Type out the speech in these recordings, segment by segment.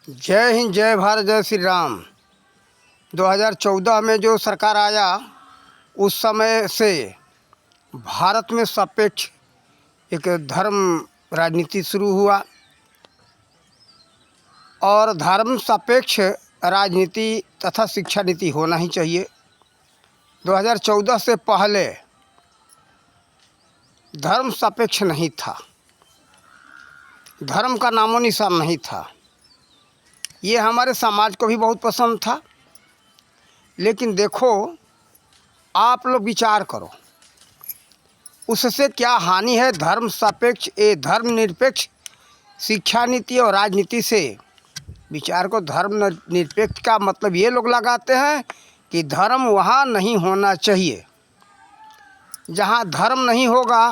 जय हिंद, जय भारत, जय श्री राम। 2014 में जो सरकार आया उस समय से भारत में सापेक्ष एक धर्म राजनीति शुरू हुआ और धर्म सापेक्ष राजनीति तथा शिक्षा नीति होना ही चाहिए। 2014 से पहले धर्म सापेक्ष नहीं था, धर्म का नामो निशान नहीं था। ये हमारे समाज को भी बहुत पसंद था, लेकिन देखो आप लोग विचार करो उससे क्या हानि है। धर्म सापेक्ष धर्म निरपेक्ष शिक्षा नीति और राजनीति से विचार को धर्म निरपेक्ष का मतलब ये लोग लगाते हैं कि धर्म वहाँ नहीं होना चाहिए। जहाँ धर्म नहीं होगा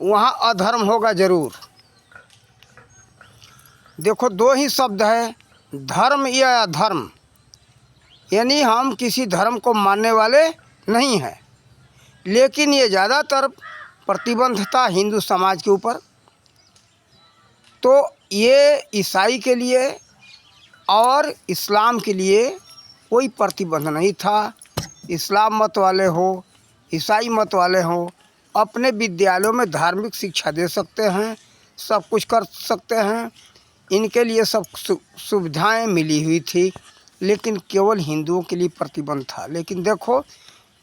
वहाँ अधर्म होगा ज़रूर। देखो दो ही शब्द है, धर्म या अधर्म, यानी हम किसी धर्म को मानने वाले नहीं हैं, लेकिन ये ज़्यादातर प्रतिबंध था हिंदू समाज के ऊपर। तो ये ईसाई के लिए और इस्लाम के लिए कोई प्रतिबंध नहीं था। इस्लाम मत वाले हो, ईसाई मत वाले हो, अपने विद्यालयों में धार्मिक शिक्षा दे सकते हैं, सब कुछ कर सकते हैं, इनके लिए सब सुविधाएं मिली हुई थी, लेकिन केवल हिंदुओं के लिए प्रतिबंध था। लेकिन देखो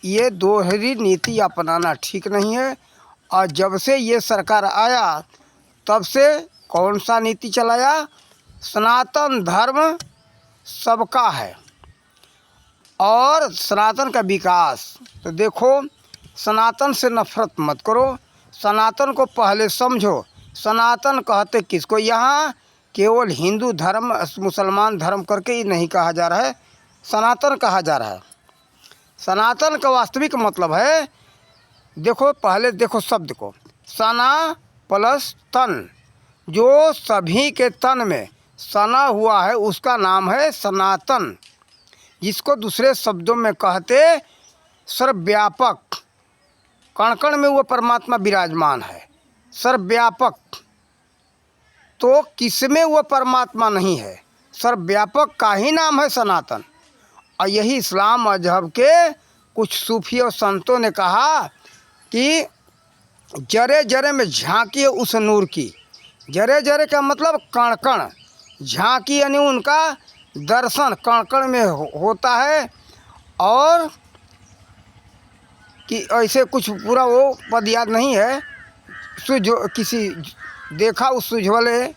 ये दोहरी नीति अपनाना ठीक नहीं है। और जब से ये सरकार आया तब से कौन सा नीति चलाया? सनातन धर्म सबका है और सनातन का विकास। तो देखो सनातन से नफरत मत करो, सनातन को पहले समझो। सनातन कहते किसको? यहाँ केवल हिंदू धर्म मुसलमान धर्म करके ही नहीं कहा जा रहा है, सनातन कहा जा रहा है। सनातन का वास्तविक मतलब है, देखो पहले देखो शब्द को, सना प्लस तन, जो सभी के तन में सना हुआ है उसका नाम है सनातन, जिसको दूसरे शब्दों में कहते सर्वव्यापक। कण कण में वो परमात्मा विराजमान है, सर्वव्यापक। तो किसमें वो परमात्मा नहीं है? सर्वव्यापक का ही नाम है सनातन। और यही इस्लाम मजहब के कुछ सूफी और संतों ने कहा कि जरे जरे में झांकी है उस नूर की। जरे जरे का मतलब कण कण, झांकी यानी उनका दर्शन कण कण में होता है। और कि ऐसे कुछ पूरा वो पद याद नहीं है, किसी देखा उस सुझवले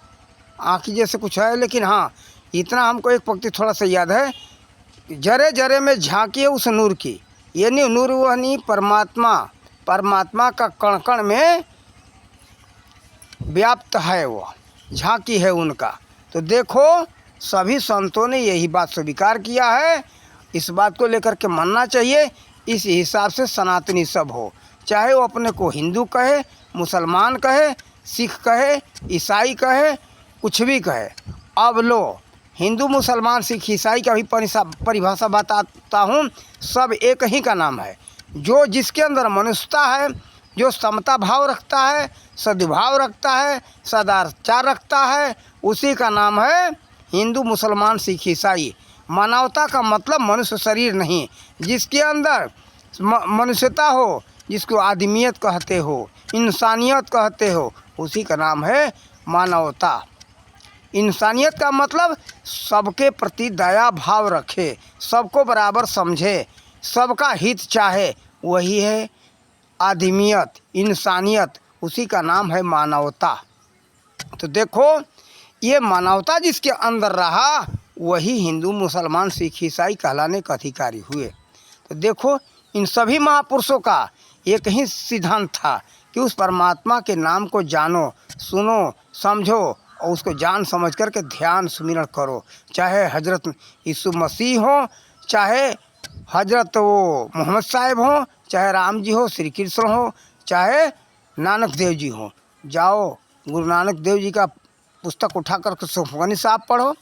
आँखी जैसे कुछ है, लेकिन हाँ इतना हमको एक पंक्ति थोड़ा सा याद है, जरे जरे में झांकी है उस नूर की, यानी नूर यानी परमात्मा, परमात्मा का कण कण में व्याप्त है, वो झांकी है उनका। तो देखो सभी संतों ने यही बात स्वीकार किया है, इस बात को लेकर के मानना चाहिए। इस हिसाब से सनातनी सब हो, चाहे वो अपने को हिंदू कहे, मुसलमान कहे, सिख कहे, ईसाई कहे, कुछ भी कहे। अब लो हिंदू मुसलमान सिख ईसाई का भी परिभाषा बताता हूँ, सब एक ही का नाम है। जो जिसके अंदर मनुष्यता है, जो समता भाव रखता है, सद्भाव रखता है, सदाचार रखता है, उसी का नाम है हिंदू मुसलमान सिख ईसाई। मानवता का मतलब मनुष्य शरीर नहीं, जिसके अंदर मनुष्यता हो, जिसको आदमियत कहते हो, इंसानियत कहते हो, उसी का नाम है मानवता। इंसानियत का मतलब सबके प्रति दया भाव रखे, सबको बराबर समझे, सबका हित चाहे, वही है आदमियत, इंसानियत, उसी का नाम है मानवता। तो देखो ये मानवता जिसके अंदर रहा वही हिंदू मुसलमान सिख ईसाई कहलाने का अधिकारी हुए। तो देखो इन सभी महापुरुषों का एक ही सिद्धांत था कि उस परमात्मा के नाम को जानो, सुनो, समझो और उसको जान समझ करके ध्यान सुमिरन करो। चाहे हजरत यीशु मसीह हो, चाहे हजरत वो मोहम्मद साहब हो, चाहे राम जी हो, श्री कृष्ण हो, चाहे नानक देव जी हो। जाओ गुरु नानक देव जी का पुस्तक उठा करके सुखमनी साहब पढ़ो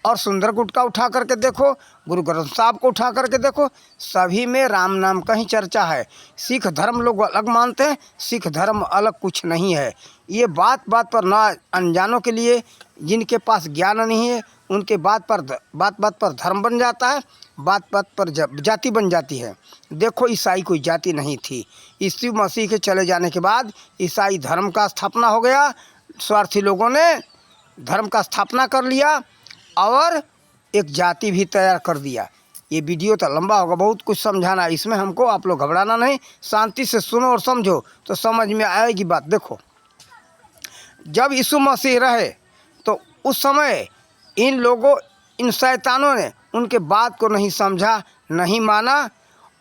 और सुंदर गुटका उठा करके देखो, गुरु ग्रंथ साहब को उठा करके देखो, सभी में राम नाम का ही चर्चा है। सिख धर्म लोग अलग मानते हैं, सिख धर्म अलग कुछ नहीं है। ये बात बात पर ना अनजानों के लिए, जिनके पास ज्ञान नहीं है उनके बात बात पर धर्म बन जाता है, बात बात पर जाति बन जाती है। देखो ईसाई कोई जाति नहीं थी। यीशु मसीह के चले जाने के बाद ईसाई धर्म का स्थापना हो गया। स्वार्थी लोगों ने धर्म का स्थापना कर लिया और एक जाति भी तैयार कर दिया। ये वीडियो तो लंबा होगा, बहुत कुछ समझाना, इसमें हमको आप लोग घबराना नहीं, शांति से सुनो और समझो तो समझ में आएगी बात। देखो, जब यीशु मसीह रहे तो उस समय इन लोगों, इन शैतानों ने उनके बात को नहीं समझा, नहीं माना।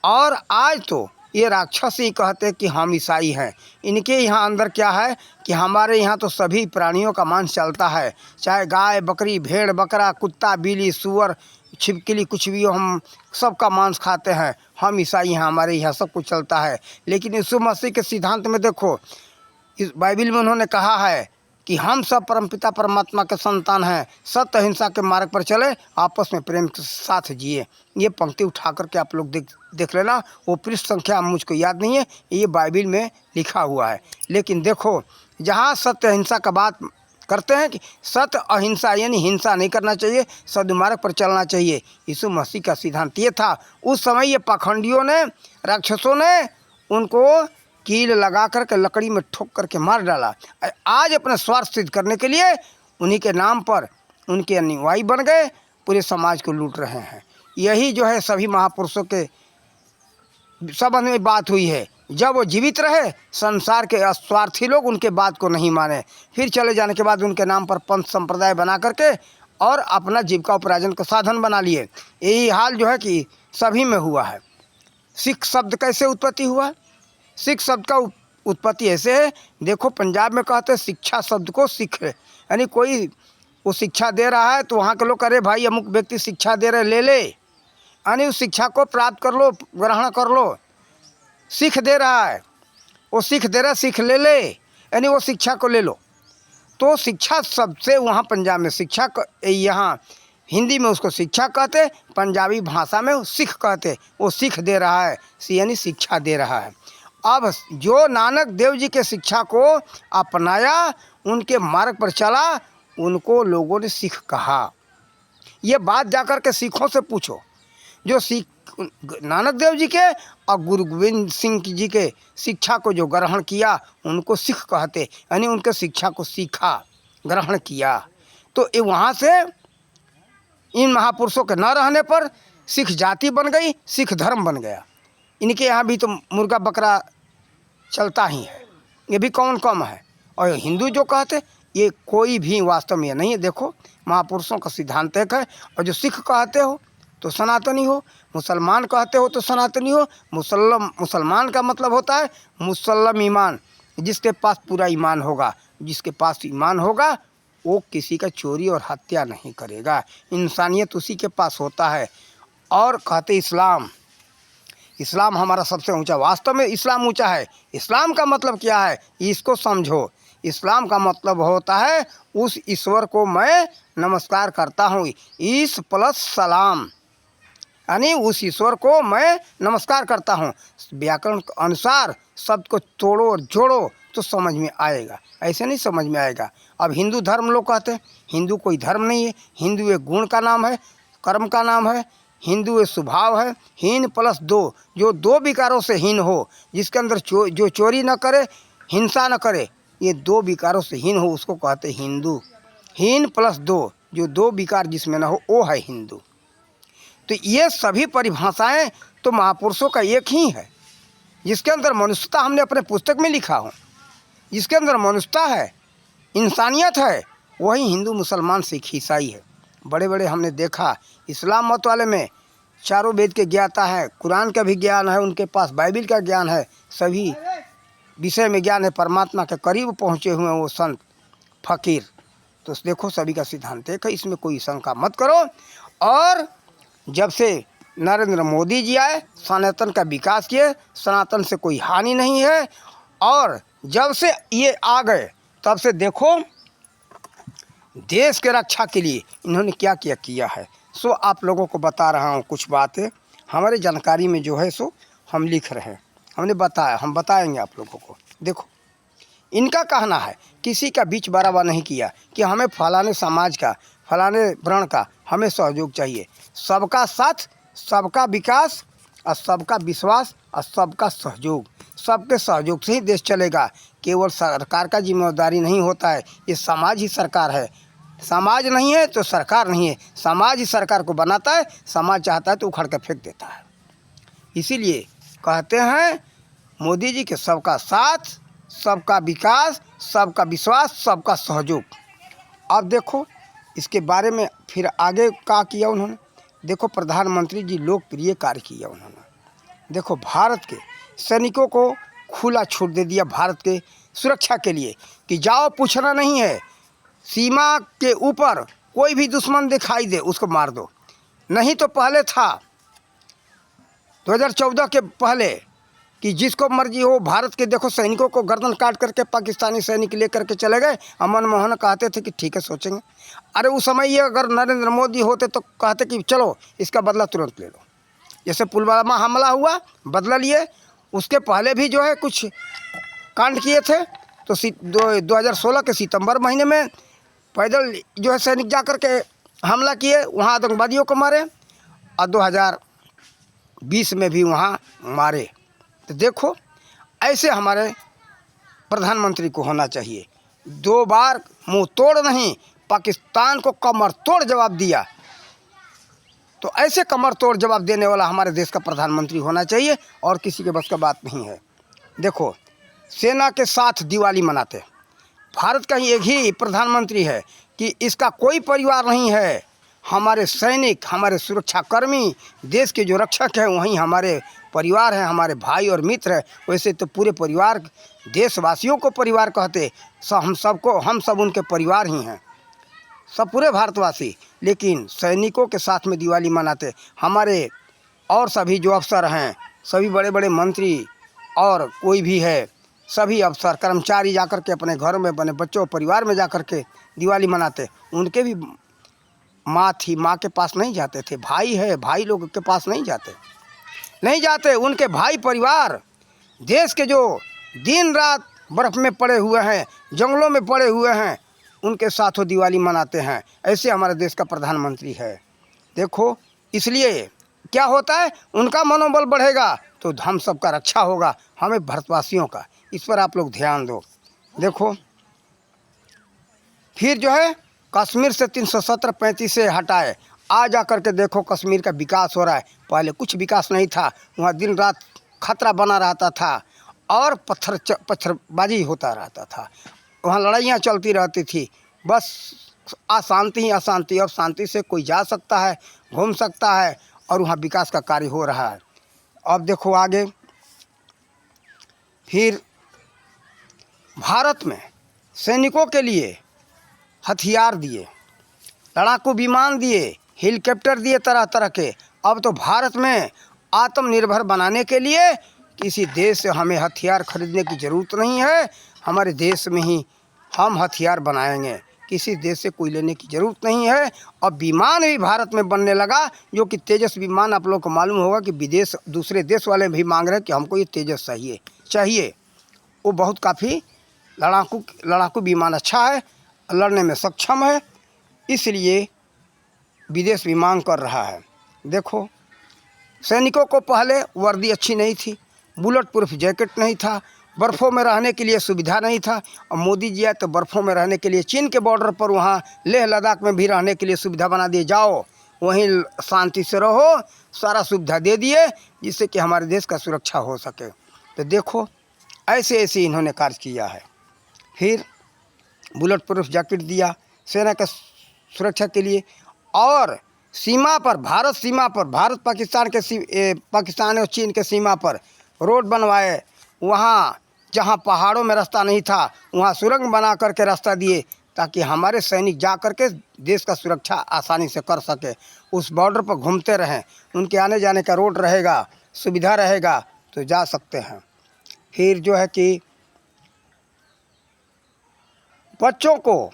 और आज तो ये राक्षस ही कहते कि हम ईसाई हैं। इनके यहाँ अंदर क्या है कि हमारे यहाँ तो सभी प्राणियों का मांस चलता है, चाहे गाय, बकरी, भेड़, बकरा, कुत्ता, बिल्ली, सूअर, छिपकली, कुछ भी हो, हम सबका मांस खाते हैं। हम ईसाई हैं, हमारे यहाँ सब कुछ चलता है। लेकिन यीशु मसीह के सिद्धांत में देखो, इस बाइबिल में उन्होंने कहा है कि हम सब परमपिता परमात्मा के संतान हैं, सत्य अहिंसा के मार्ग पर चले, आपस में प्रेम के साथ जिए। ये पंक्ति उठा करके आप लोग देख लेना। वो पृष्ठ संख्या मुझको याद नहीं है, ये बाइबिल में लिखा हुआ है। लेकिन देखो, जहाँ सत्य अहिंसा का बात करते हैं कि सत्य अहिंसा यानी हिंसा नहीं करना चाहिए, सद्मार्ग पर चलना चाहिए, यीशु मसीह का सिद्धांत ये था। उस समय ये पाखंडियों ने, राक्षसों ने उनको कील लगा करके लकड़ी में ठोक करके मार डाला। आज अपना स्वार्थ सिद्ध करने के लिए उन्हीं के नाम पर उनके अनुयायी बन गए, पूरे समाज को लूट रहे हैं। यही जो है सभी महापुरुषों के संबंध में बात हुई है। जब वो जीवित रहे, संसार के स्वार्थी लोग उनके बात को नहीं माने, फिर चले जाने के बाद उनके नाम पर पंथ संप्रदाय बना करके और अपना जीविका उपार्जन का साधन बना लिए। यही हाल जो है कि सभी में हुआ है। सिख शब्द कैसे उत्पत्ति हुआ? सिख शब्द का उत्पत्ति ऐसे है, देखो पंजाब में कहते हैं शिक्षा शब्द को सिख, यानी कोई वो शिक्षा दे रहा है तो वहाँ के लोग कह रहे भाई अमुक व्यक्ति शिक्षा दे रहे, ले ले, यानी उस शिक्षा को प्राप्त कर लो, ग्रहण कर लो। सीख दे रहा है, वो सीख दे रहा है, सीख ले ले, यानी वो शिक्षा को ले लो। तो शिक्षा शब्द से वहाँ पंजाब में शिक्षा, यहाँ हिंदी में उसको शिक्षा कहते, पंजाबी भाषा में वो सिख कहते। वो सीख दे रहा है, यानी शिक्षा दे रहा है। अब जो नानक देव जी के शिक्षा को अपनाया, उनके मार्ग पर चला, उनको लोगों ने सिख कहा। ये बात जाकर के सिखों से पूछो, जो सिख नानक देव जी के और गुरु गोविंद सिंह जी के शिक्षा को जो ग्रहण किया, उनको सिख कहते, यानी उनके शिक्षा को सीखा, ग्रहण किया। तो ये वहाँ से इन महापुरुषों के न रहने पर सिख जाति बन गई, सिख धर्म बन गया। इनके यहाँ भी तो मुर्गा बकरा चलता ही है, ये भी कौन कम है। और हिंदू जो कहते, ये कोई भी वास्तव में नहीं है। देखो, महापुरुषों का सिद्धांत एक है। और जो सिख कहते हो तो सनातनी हो, मुसलमान कहते हो तो सनातनी हो। मुसलमान का मतलब होता है मुसल्लम ईमान, जिसके पास पूरा ईमान होगा। जिसके पास ईमान होगा वो किसी का चोरी और हत्या नहीं करेगा, इंसानियत उसी के पास होता है। और कहते इस्लाम, इस्लाम हमारा सबसे ऊंचा, वास्तव में इस्लाम ऊंचा है। इस्लाम का मतलब क्या है, इसको समझो। इस्लाम का मतलब होता है उस ईश्वर को मैं नमस्कार करता हूँ, ईस प्लस सलाम, यानी उस ईश्वर को मैं नमस्कार करता हूँ। व्याकरण के अनुसार शब्द को तोड़ो और जोड़ो तो समझ में आएगा, ऐसे नहीं समझ में आएगा। अब हिंदू धर्म लोग कहते हैं, हिंदू कोई धर्म नहीं है। हिंदू एक गुण का नाम है, कर्म का नाम है। हिंदू एक स्वभाव है, हीन प्लस दो, जो दो विकारों से हीन हो, जिसके अंदर जो चोरी न करे, हिंसा न करे, ये दो विकारों से हीन हो, उसको कहते हैं हिंदू। हीन प्लस दो, जो दो विकार जिसमें न हो, वो है हिंदू। तो ये सभी परिभाषाएं तो महापुरुषों का एक ही है, जिसके अंदर मनुष्यता, हमने अपने पुस्तक में लिखा हो, जिसके अंदर मनुष्यता है, इंसानियत है, वही हिंदू, मुसलमान, सिख, ईसाई है। बड़े बड़े हमने देखा, इस्लाम मत वाले में चारों वेद के ज्ञाता है, कुरान का भी ज्ञान है उनके पास, बाइबिल का ज्ञान है, सभी विषय में ज्ञान है, परमात्मा के करीब पहुँचे हुए हैं वो संत फकीर। तो देखो सभी का सिद्धांत एक है, इसमें कोई शंका मत करो। और जब से नरेंद्र मोदी जी आए, सनातन का विकास किए, सनातन से कोई हानि नहीं है। और जब से ये आ गए तब से देखो देश के रक्षा के लिए इन्होंने क्या क्या किया है, सो आप लोगों को बता रहा हूँ। कुछ बातें हमारे जानकारी में जो है सो हम लिख रहे हैं, हमने बताया, हम बताएंगे आप लोगों को। देखो, इनका कहना है किसी का बीच बराबर नहीं किया, कि हमें फलाने समाज का फलाने वर्ण का, हमें सहयोग चाहिए। सबका साथ, सबका विकास और सबका विश्वास और सबका सहयोग, सबके सहयोग से ही देश चलेगा। केवल सरकार का जिम्मेदारी नहीं होता है, ये समाज ही सरकार है। समाज नहीं है तो सरकार नहीं है, समाज ही सरकार को बनाता है। समाज चाहता है तो उखाड़ कर फेंक देता है। इसीलिए कहते हैं मोदी जी के सबका साथ, सबका विकास, सबका विश्वास, सबका सहयोग। अब देखो इसके बारे में फिर आगे क्या किया उन्होंने। देखो प्रधानमंत्री जी लोकप्रिय कार्य किया उन्होंने। देखो भारत के सैनिकों को खुला छूट दे दिया भारत के सुरक्षा के लिए कि जाओ, पूछना नहीं है। सीमा के ऊपर कोई भी दुश्मन दिखाई दे उसको मार दो। नहीं तो पहले था 2014 के पहले कि जिसको मर्जी हो भारत के, देखो सैनिकों को गर्दन काट करके पाकिस्तानी सैनिक लेकर के चले गए। मनमोहन कहते थे कि ठीक है सोचेंगे। अरे उस समय ये अगर नरेंद्र मोदी होते तो कहते कि चलो इसका बदला तुरंत ले लो। जैसे पुलवामा हमला हुआ, बदला लिए। उसके पहले भी जो है कुछ कांड किए थे। तो 2016 के सितंबर महीने में पैदल जो है सैनिक जा कर के हमला किए, वहाँ आतंकवादियों को मारे। और 2020 में भी वहाँ मारे। तो देखो ऐसे हमारे प्रधानमंत्री को होना चाहिए। 2 बार मुंह तोड़ नहीं, पाकिस्तान को कमर तोड़ जवाब दिया। तो ऐसे कमर तोड़ जवाब देने वाला हमारे देश का प्रधानमंत्री होना चाहिए, और किसी के बस का बात नहीं है। देखो सेना के साथ दिवाली मनाते, भारत का ही एक ही प्रधानमंत्री है कि इसका कोई परिवार नहीं है। हमारे सैनिक, हमारे सुरक्षाकर्मी, देश के जो रक्षक हैं वहीं हमारे परिवार हैं, हमारे भाई और मित्र हैं। वैसे तो पूरे परिवार, देशवासियों को परिवार कहते, हम सब उनके परिवार ही हैं, सब पूरे भारतवासी। लेकिन सैनिकों के साथ में दिवाली मनाते। हमारे और सभी जो अफसर हैं, सभी बड़े बड़े मंत्री और कोई भी है, सभी अफसर कर्मचारी जाकर के अपने घरों में, अपने बच्चों परिवार में जाकर के दिवाली मनाते। उनके भी माँ थी, माँ के पास नहीं जाते थे। भाई है, भाई लोग के पास नहीं जाते। उनके भाई परिवार, देश के जो दिन रात बर्फ़ में पड़े हुए हैं, जंगलों में पड़े हुए हैं, उनके साथ वो दिवाली मनाते हैं। ऐसे हमारे देश का प्रधानमंत्री है। देखो इसलिए क्या होता है, उनका मनोबल बढ़ेगा तो हम सबका रक्षा होगा, हमें भारतवासियों का। इस पर आप लोग ध्यान दो। देखो फिर जो है कश्मीर से 370-35 से हटाए, आ जा कर के देखो कश्मीर का विकास हो रहा है। पहले कुछ विकास नहीं था, वहाँ दिन रात खतरा बना रहता था और पत्थरबाजी होता रहता था, वहाँ लड़ाइयाँ चलती रहती थी। बस अशांति ही अशांति। अब शांति से कोई जा सकता है, घूम सकता है, और वहाँ विकास का कार्य हो रहा है। अब देखो आगे फिर भारत में सैनिकों के लिए हथियार दिए, लड़ाकू विमान दिए, हेलीकॉप्टर दिए तरह तरह के। अब तो भारत में आत्मनिर्भर बनाने के लिए किसी देश से हमें हथियार खरीदने की ज़रूरत नहीं है। हमारे देश में ही हम हथियार बनाएंगे, किसी देश से कोई लेने की ज़रूरत नहीं है। और विमान भी भारत में बनने लगा, जो कि तेजस विमान। आप लोगों को मालूम होगा कि विदेश, दूसरे देश वाले भी मांग रहे हैं कि हमको ये तेजस चाहिए। वो बहुत काफ़ी लड़ाकू विमान अच्छा है, लड़ने में सक्षम है, इसलिए विदेश भी मांग कर रहा है। देखो सैनिकों को पहले वर्दी अच्छी नहीं थी, बुलेट प्रूफ जैकेट नहीं था, बर्फ़ों में रहने के लिए सुविधा नहीं था। और मोदी जी आए तो बर्फ़ों में रहने के लिए चीन के बॉर्डर पर, वहाँ लेह लद्दाख में भी रहने के लिए सुविधा बना दिए। जाओ वहीं शांति से रहो, सारा सुविधा दे दिए, जिससे कि हमारे देश का सुरक्षा हो सके। तो देखो ऐसे इन्होंने कार्य किया है। फिर बुलेट प्रूफ जैकेट दिया सेना का सुरक्षा के लिए। और सीमा पर, भारत सीमा पर, भारत पाकिस्तान और चीन के सीमा पर रोड बनवाए। वहाँ जहाँ पहाड़ों में रास्ता नहीं था, वहाँ सुरंग बना करके रास्ता दिए, ताकि हमारे सैनिक जा कर के देश का सुरक्षा आसानी से कर सके। उस बॉर्डर पर घूमते रहें, उनके आने जाने का रोड रहेगा, सुविधा रहेगा तो जा सकते हैं। फिर जो है कि बच्चों को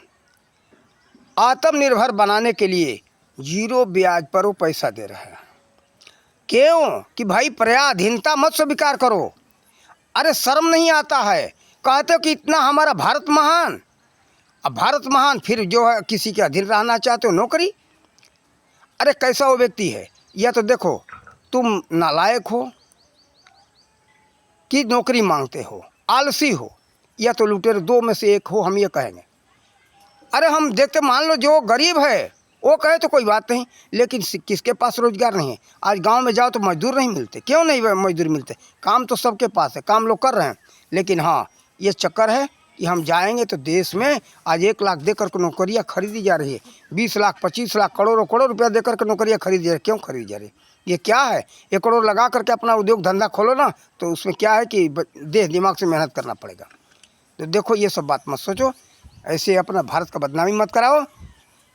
आत्मनिर्भर बनाने के लिए 0 ब्याज पर वो पैसा दे रहे हैं। क्यों? कि भाई पराधीनता मत स्वीकार करो। अरे शर्म नहीं आता है? कहते हो कि इतना हमारा भारत महान, अब भारत महान, फिर जो है किसी के अधीन रहना चाहते हो नौकरी। अरे कैसा वो व्यक्ति है, या तो देखो तुम नालायक हो कि नौकरी मांगते हो, आलसी हो, या तो लुटेरे, दो में से एक हो, हम ये कहेंगे। अरे हम देखते, मान लो जो गरीब है वो कहे तो कोई बात नहीं, लेकिन किसके पास रोजगार नहीं है। आज गांव में जाओ तो मजदूर नहीं मिलते। क्यों नहीं मजदूर मिलते? काम तो सबके पास है, काम लोग कर रहे हैं, लेकिन हाँ ये चक्कर है कि हम जाएंगे तो देश में आज 1 लाख देकर के नौकरियाँ खरीदी जा रही है, 20 लाख 25 लाख करोड़ों करोड़ रुपया देकर के नौकरियाँ खरीदी जा रही है। क्यों खरीदी जा रही है? ये क्या है? 1 करोड़ लगा करके अपना उद्योग धंधा खोलो ना, तो उसमें क्या है कि देह दिमाग से मेहनत करना पड़ेगा। तो देखो ये सब बात मत सोचो, ऐसे अपना भारत का बदनामी मत कराओ।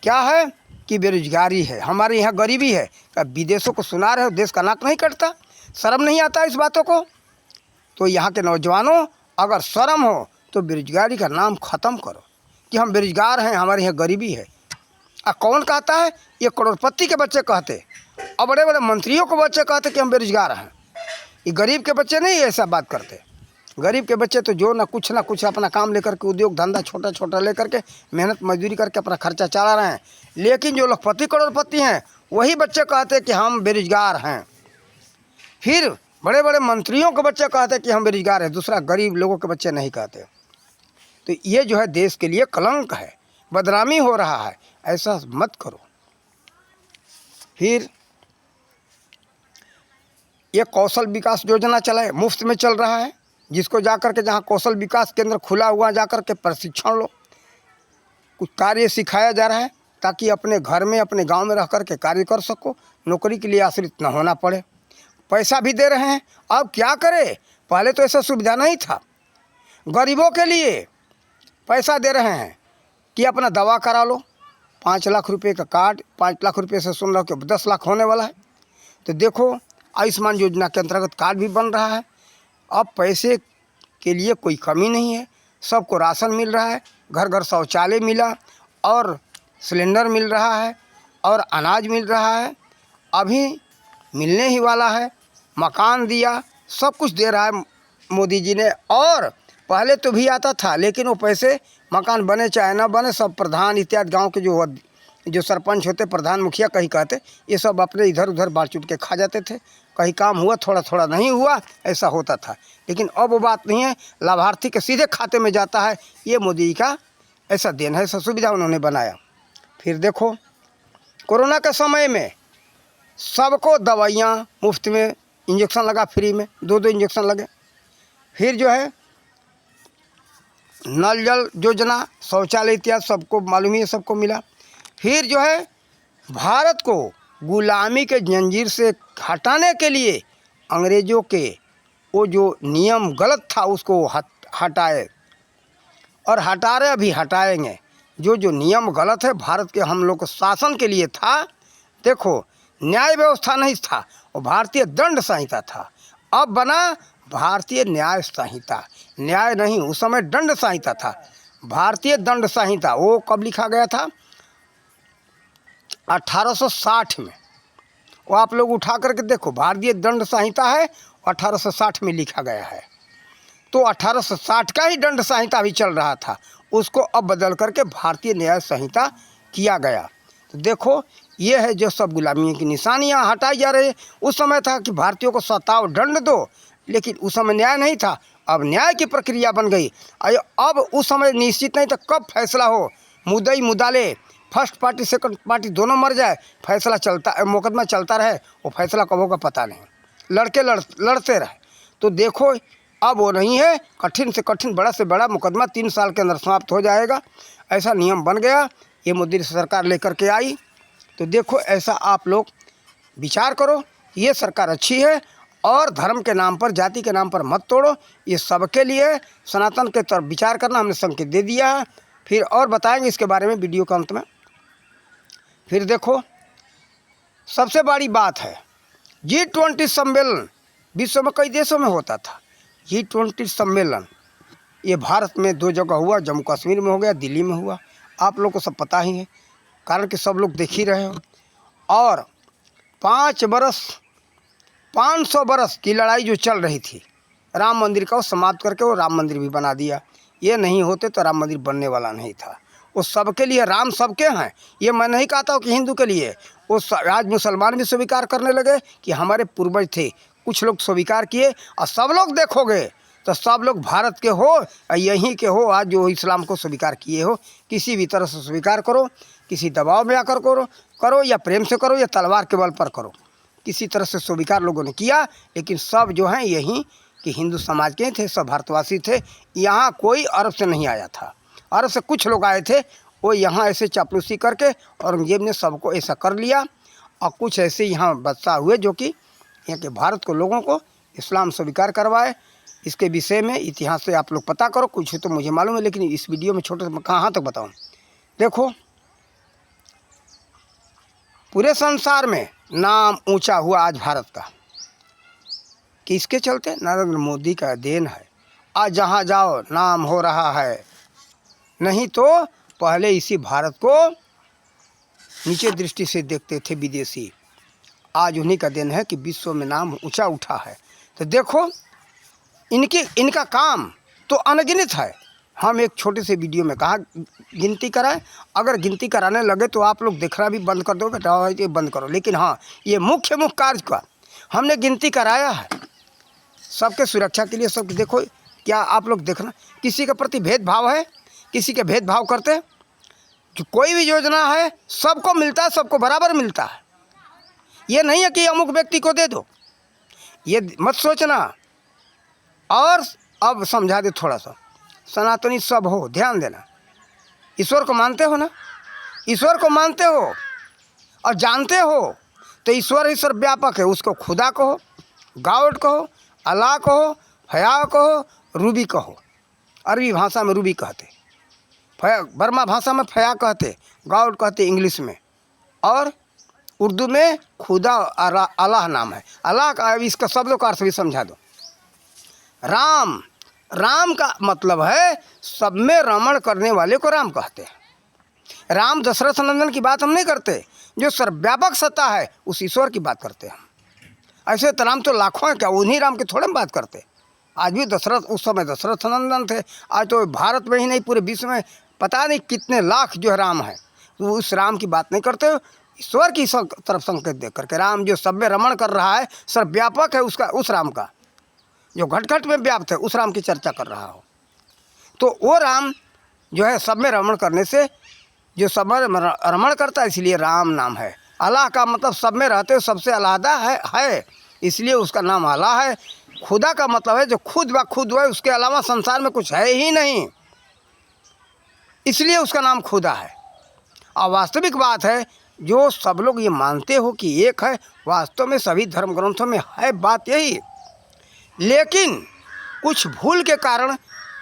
क्या है कि बेरोजगारी है, हमारे यहाँ गरीबी है। विदेशों को सुना रहे हो, देश का नाक नहीं कटता? शर्म नहीं आता इस बातों को? तो यहाँ के नौजवानों, अगर शर्म हो तो बेरोजगारी का नाम ख़त्म करो कि हम बेरोजगार हैं, हमारे यहाँ गरीबी है। कौन कहता है? ये करोड़पति के बच्चे कहते, और बड़े बड़े मंत्रियों के बच्चे कहते कि हम बेरोजगार हैं। ये गरीब के बच्चे नहीं ऐसा बात करते। गरीब के बच्चे तो जो ना कुछ अपना काम लेकर के, उद्योग धंधा छोटा छोटा लेकर के मेहनत मजदूरी करके अपना खर्चा चला रहे हैं। लेकिन जो लखपति करोड़पति हैं वही बच्चे कहते हैं कि हम बेरोजगार हैं। फिर बड़े बड़े मंत्रियों के बच्चे कहते हैं कि हम बेरोजगार हैं, दूसरा गरीब लोगों के बच्चे नहीं कहते। तो ये जो है देश के लिए कलंक है, बदनामी हो रहा है, ऐसा मत करो। फिर ये कौशल विकास योजना चला है, मुफ्त में चल रहा है, जिसको जाकर के जहाँ कौशल विकास केंद्र खुला हुआ जाकर के प्रशिक्षण लो, कुछ कार्य सिखाया जा रहा है ताकि अपने घर में अपने गांव में रह कर के कार्य कर सको, नौकरी के लिए आश्रित न होना पड़े। पैसा भी दे रहे हैं। अब क्या करें, पहले तो ऐसा सुविधा नहीं था। गरीबों के लिए पैसा दे रहे हैं कि अपना दवा करा लो, 5 लाख रुपए का कार्ड, 5 लाख रुपए से सुन रहे हो कि 10 लाख होने वाला है। तो देखो आयुष्मान योजना के अंतर्गत कार्ड भी बन रहा है। अब पैसे के लिए कोई कमी नहीं है, सबको राशन मिल रहा है, घर घर शौचालय मिला, और सिलेंडर मिल रहा है, और अनाज मिल रहा है, अभी मिलने ही वाला है, मकान दिया, सब कुछ दे रहा है मोदी जी ने। और पहले तो भी आता था, लेकिन वो पैसे मकान बने चाहे ना बने, सब प्रधान इत्यादि गांव के जो सरपंच होते, प्रधान मुखिया कहीं कहते, ये सब अपने इधर उधर बांट चुट के खा जाते थे। कहीं काम हुआ, थोड़ा थोड़ा नहीं हुआ, ऐसा होता था। लेकिन अब वो बात नहीं है, लाभार्थी के सीधे खाते में जाता है। ये मोदी जी का ऐसा देन है, ऐसा सुविधा उन्होंने बनाया। फिर देखो कोरोना के समय में सबको दवाइयाँ मुफ्त में, इंजेक्शन लगा फ्री में, 2 इंजेक्शन लगे। फिर जो है नल जल योजना, शौचालय इत्यादि सबको मालूम ही है, सबको मिला। फिर जो है भारत को गुलामी के जंजीर से हटाने के लिए अंग्रेज़ों के वो जो नियम गलत था उसको हटाए, और हटा रहे, अभी हटाएंगे। जो नियम गलत है भारत के हम लोग को शासन के लिए था, देखो न्याय व्यवस्था नहीं था, वो भारतीय दंड संहिता था। अब बना भारतीय न्याय संहिता, न्याय नहीं, उस समय दंड संहिता था, भारतीय दंड संहिता। वो कब लिखा गया था? 1860 में। वो आप लोग उठा करके देखो, भारतीय दंड संहिता है, 1860 में लिखा गया है। तो 1860 का ही दंड संहिता भी चल रहा था, उसको अब बदल करके भारतीय न्याय संहिता किया गया। तो देखो ये है जो सब गुलामी की निशानियां हटाई जा रही है। उस समय था कि भारतीयों को सताओ, दंड दो, लेकिन उस समय न्याय नहीं था, अब न्याय की प्रक्रिया बन गई। अब उस समय निश्चित नहीं था कब फैसला हो, मुद्दई मुद्दाले, फर्स्ट पार्टी सेकंड पार्टी दोनों मर जाए, फैसला चलता, मुकदमा चलता रहे, वो फैसला कब होगा पता नहीं, लड़ते रहे। तो देखो अब वो नहीं है, कठिन से कठिन, बड़ा से बड़ा मुकदमा 3 साल के अंदर समाप्त हो जाएगा, ऐसा नियम बन गया। ये मोदी सरकार लेकर के आई। तो देखो ऐसा आप लोग विचार करो, ये सरकार अच्छी है, और धर्म के नाम पर, जाति के नाम पर मत तोड़ो। ये सबके लिए सनातन के तरफ विचार करना हमने संकेत दे दिया है। फिर और बताएंगे इसके बारे में वीडियो के अंत में। फिर देखो सबसे बड़ी बात है G20 सम्मेलन, विश्व में कई देशों में होता था। G20 सम्मेलन ये भारत में 2 जगह हुआ, जम्मू कश्मीर में हो गया, दिल्ली में हुआ। आप लोग को सब पता ही है, कारण कि सब लोग देख ही रहे हो। और 500 बरस की लड़ाई जो चल रही थी राम मंदिर का, वो समाप्त करके वो राम मंदिर भी बना दिया। ये नहीं होते तो राम मंदिर बनने वाला नहीं था। वो सबके लिए, राम सबके हैं। ये मैं नहीं कहता हूँ कि हिंदू के लिए। वो आज मुसलमान भी स्वीकार करने लगे कि हमारे पूर्वज थे, कुछ लोग स्वीकार किए, और सब लोग देखोगे तो सब लोग भारत के हो, यहीं के हो, आज जो इस्लाम को स्वीकार किए हो। किसी भी तरह से स्वीकार करो, किसी दबाव में आकर करो या प्रेम से करो या तलवार के बल पर करो, किसी तरह से स्वीकार लोगों ने किया। लेकिन सब जो हैं यहीं कि हिंदू समाज के थे, सब भारतवासी थे। यहाँ कोई अरब से नहीं आया था। अरब से कुछ लोग आए थे, वो यहाँ ऐसे चापलूसी करके औरंगजेब ने सबको ऐसा कर लिया, और कुछ ऐसे यहाँ बादशाह हुए जो कि यहाँ के भारत को लोगों को इस्लाम स्वीकार करवाए। इसके विषय में इतिहास से आप लोग पता करो, कुछ तो मुझे मालूम है, लेकिन इस वीडियो में छोटे से कहाँ तक बताऊँ। देखो, पूरे संसार में नाम ऊंचा हुआ आज भारत का, किसके चलते? नरेंद्र मोदी का देन है। आज जहाँ जाओ नाम हो रहा है, नहीं तो पहले इसी भारत को नीचे दृष्टि से देखते थे विदेशी। आज उन्हीं का देन है कि विश्व में नाम ऊंचा उठा है। तो देखो, इनका काम तो अनगिनत है। हम एक छोटे से वीडियो में कहा गिनती कराएं। अगर गिनती कराने लगे तो आप लोग देखना भी बंद कर दोगे, तो बंद करो। लेकिन हाँ, ये मुख्य कार्य का हमने गिनती कराया है, सबके सुरक्षा के लिए। सब देखो, क्या आप लोग देखना, किसी के प्रति भेदभाव है? किसी के भेदभाव करते? जो कोई भी योजना है सबको मिलता है, सबको बराबर मिलता है। ये नहीं है कि अमुक व्यक्ति को दे दो, ये मत सोचना। और अब समझा दे थोड़ा सा, सनातनी सब हो, ध्यान देना। ईश्वर को मानते हो ना? ईश्वर को मानते हो और जानते हो तो ईश्वर ही सर्वव्यापक है। उसको खुदा कहो, गॉड कहो, अल्लाह कहो, हया कहो, रूबी कहो। अरबी भाषा में रूबी कहते, बर्मा भाषा में फया कहते, गॉड कहते इंग्लिश में, और उर्दू में खुदा अल्लाह नाम है। अल्लाह का इसका शब्दों का अर्थ भी समझा दो। राम, राम का मतलब है सब में रमण करने वाले को राम कहते हैं। राम दशरथ नंदन की बात हम नहीं करते, जो सर्वव्यापक सत्ता है उस ईश्वर की बात करते हैं हम। ऐसे तो राम तो लाखों हैं, क्या उन्हीं राम के थोड़े हम बात करते? आज भी दशरथ, उस समय दशरथ नंदन थे। आज तो भारत में ही नहीं पूरे विश्व में पता नहीं कितने लाख जो है राम है। तो उस राम की बात नहीं करते, ईश्वर की तरफ संकेत दे करके। राम जो सब में रमण कर रहा है, सर्वव्यापक है, उसका, उस राम का जो घट घट में व्याप्त है, उस राम की चर्चा कर रहा हो। तो वो राम जो है सब में रमण करने से, जो सब में रमण करता है, इसलिए राम नाम है। अल्लाह का मतलब सब में रहते सबसे अलहदा है, इसलिए उसका नाम अल्लाह है। खुदा का मतलब है जो खुद व खुद है, उसके अलावा संसार में कुछ है ही नहीं, इसलिए उसका नाम खुदा है। और वास्तविक बात है, जो सब लोग ये मानते हो कि एक है, वास्तव में सभी धर्म ग्रंथों में है बात यही। लेकिन कुछ भूल के कारण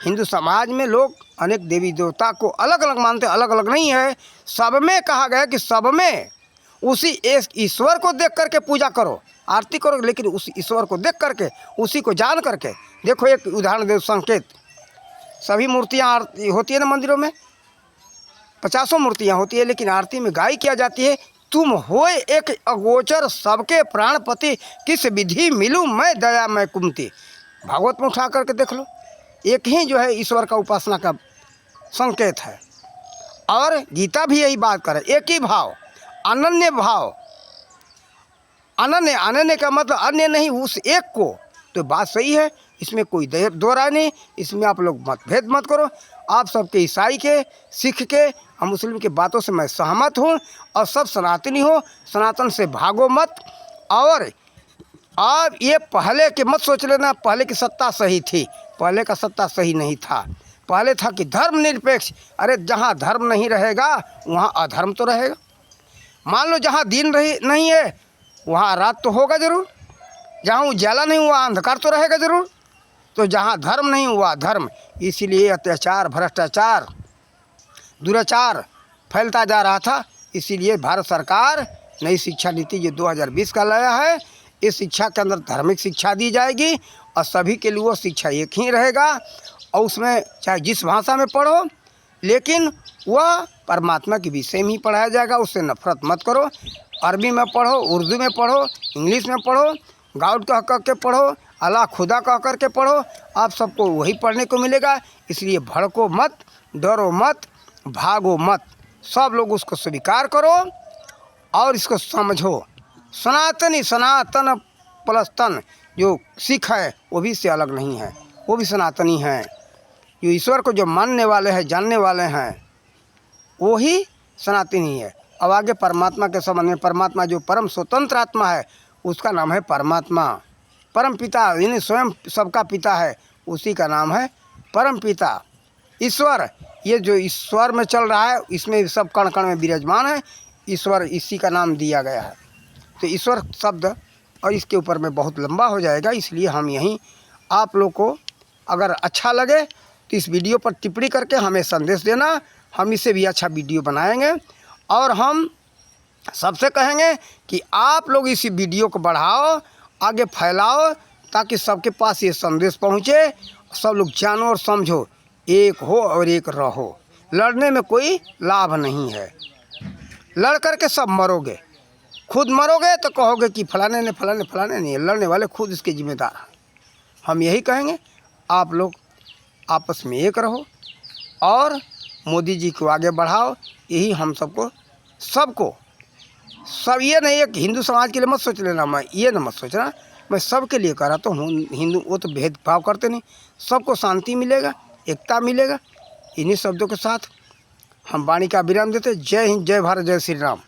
हिंदू समाज में लोग अनेक देवी देवता को अलग अलग मानते, अलग अलग नहीं है। सब में कहा गया कि सब में उसी एक ईश्वर को देख करके पूजा करो, आरती करो, लेकिन उस ईश्वर को देख करके, उसी को जान करके। देखो, एक उदाहरण दे, संकेत। सभी मूर्तियाँ आरती होती है ना मंदिरों में, 50 मूर्तियाँ होती है, लेकिन आरती में गाय किया जाती है, तुम होए एक अगोचर सबके प्राणपति, किस विधि मिलूं मैं दया मैं कुमति। भागवत में उठा करके देख लो, एक ही जो है ईश्वर का उपासना का संकेत है। और गीता भी यही बात करे, एक ही भाव, अनन्य भाव। अनन्य, अनन्य का मतलब अन्य नहीं, उस एक को। तो बात सही है, इसमें कोई दो राय नहीं। इसमें आप लोग मतभेद मत करो। आप सबके, ईसाई के, सिख के और मुस्लिम के बातों से मैं सहमत हूँ, और सब सनातनी हो, सनातन से भागो मत। और अब ये पहले के मत सोच लेना पहले की सत्ता सही थी, पहले का सत्ता सही नहीं था। पहले था कि धर्म निरपेक्ष। अरे जहाँ धर्म नहीं रहेगा वहाँ अधर्म तो रहेगा। मान लो जहाँ दिन नहीं है वहाँ रात तो होगा ज़रूर, जहाँ उजाला नहीं हुआ अंधकार तो रहेगा ज़रूर। तो जहाँ धर्म नहीं हुआ धर्म, इसीलिए अत्याचार, भ्रष्टाचार, दुराचार फैलता जा रहा था। इसीलिए भारत सरकार नई शिक्षा नीति जो 2020 का लाया है, इस शिक्षा के अंदर धार्मिक शिक्षा दी जाएगी और सभी के लिए वो शिक्षा एक ही रहेगा। और उसमें चाहे जिस भाषा में पढ़ो, लेकिन वह परमात्मा के विषय में ही पढ़ाया जाएगा। उससे नफरत मत करो। अरबी में पढ़ो, उर्दू में पढ़ो, इंग्लिश में पढ़ो, गॉड कह कर के पढ़ो, अल्लाह खुदा कह कर के पढ़ो, आप सबको वही पढ़ने को मिलेगा। इसलिए भड़को मत, डरो मत, भागो मत, सब लोग उसको स्वीकार करो और इसको समझो। सनातनी, सनातन प्लस तन, जो सिख है वो भी इससे अलग नहीं है, वो भी सनातनी है। जो ईश्वर को जो मानने वाले हैं, जानने वाले हैं, वो ही सनातनी है। अब आगे परमात्मा के संबंध में, परमात्मा जो परम स्वतंत्र आत्मा है उसका नाम है परमात्मा। परम पिता यानी स्वयं सबका पिता है, उसी का नाम है परम पिता। ईश्वर, ये जो ईश्वर में चल रहा है इसमें सब कण कण में विराजमान है ईश्वर, इसी का नाम दिया गया है। तो ईश्वर शब्द और इसके ऊपर में बहुत लंबा हो जाएगा, इसलिए हम यहीं आप लोग को अगर अच्छा लगे तो इस वीडियो पर टिप्पणी करके हमें संदेश देना, हम इससे भी अच्छा वीडियो बनाएंगे। और हम सबसे कहेंगे कि आप लोग इस वीडियो को बढ़ाओ, आगे फैलाओ, ताकि सबके पास ये संदेश पहुँचे, सब लोग जानो और समझो, एक हो और एक रहो। लड़ने में कोई लाभ नहीं है, लड़ करके सब मरोगे, खुद मरोगे तो कहोगे कि फलाने ने फलाने नहीं, लड़ने वाले खुद इसके जिम्मेदार हैं। हम यही कहेंगे, आप लोग आपस में एक रहो और मोदी जी को आगे बढ़ाओ, यही हम सबको सब, ये नहीं है कि हिंदू समाज के लिए मत सोच लेना, मैं ये न मत सोचना, मैं सबके लिए कह रहा तो हूँ। हिंदू वो तो भेदभाव करते नहीं, सबको शांति मिलेगा, एकता मिलेगा। इन्हीं शब्दों के साथ हम वाणी का विराम देते। जय हिंद, जय भारत, जय श्री राम।